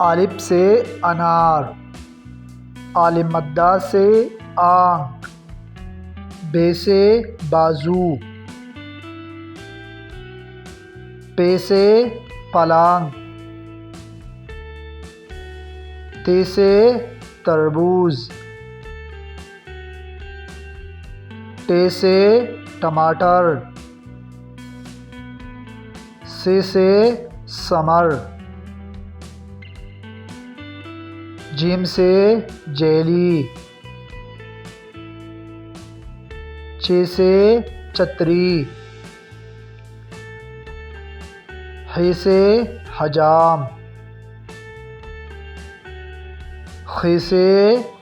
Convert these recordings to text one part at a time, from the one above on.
الف سے انار، عین مدہ سے آنکھ، بے سے بازو، پے سے پلنگ، تے سے تربوز، ٹے سے ٹماٹر، سے ثمر، جیم سے جیلی، چ سے چتری، ح سے حجام، خ سے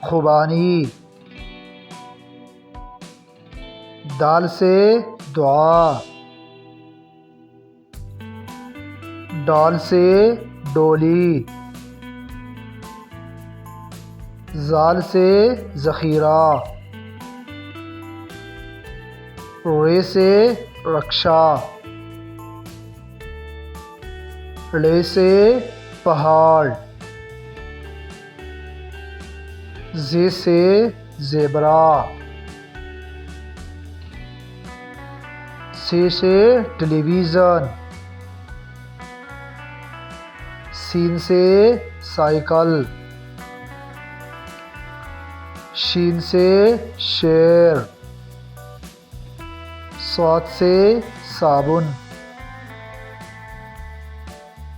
خوبانی، دال سے دعا، ڈال سے ڈولی، زال سے ذخیرہ، ر سے رکشا، ڑ سے پہاڑ، ز سے زیبرا، س سے ٹیلی ویژن، س سے سائیکل، ش سے شیر، ص سے صابن،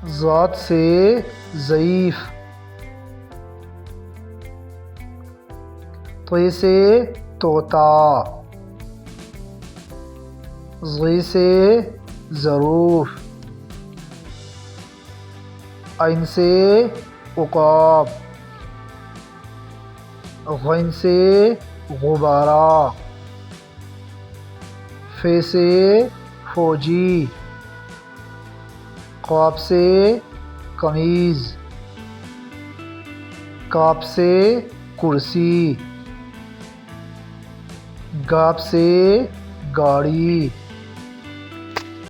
ض سے ضعیف، ط سے طوطا، ظ سے ظروف، ع سے عقاب، غ سے غبارہ، ف سے فوجی، ق سے قمیض، ک سے کرسی، گ سے گاڑی۔